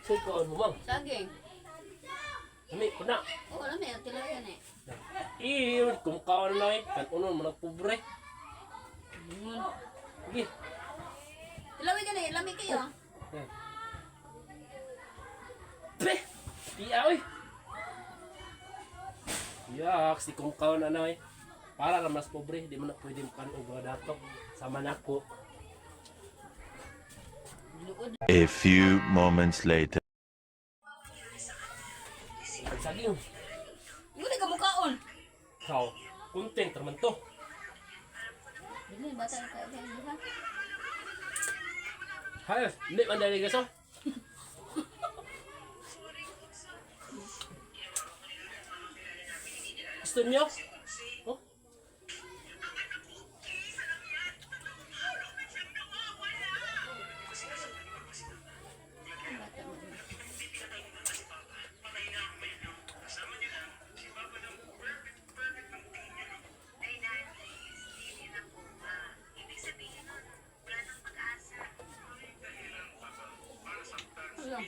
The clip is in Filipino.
Say ko ano mang. Saging. Lami ko na. Oo, alam mo, tila yan eh. Iyo, kung kaon na kan unon man pobre. Sige. Tilawi ka na eh, lami kayo. Pre, iya oy. Yak, si kung kaon na oy. Para ra mas pobre, di man na pwede kan og dato sama nako. A few moments later. Saging. Hindi ka mukhaon. How? Content raman to. Hindi, bata na kayo ha? Hay, hindi man dali gaso. Gusto niyo? Oh? Alam.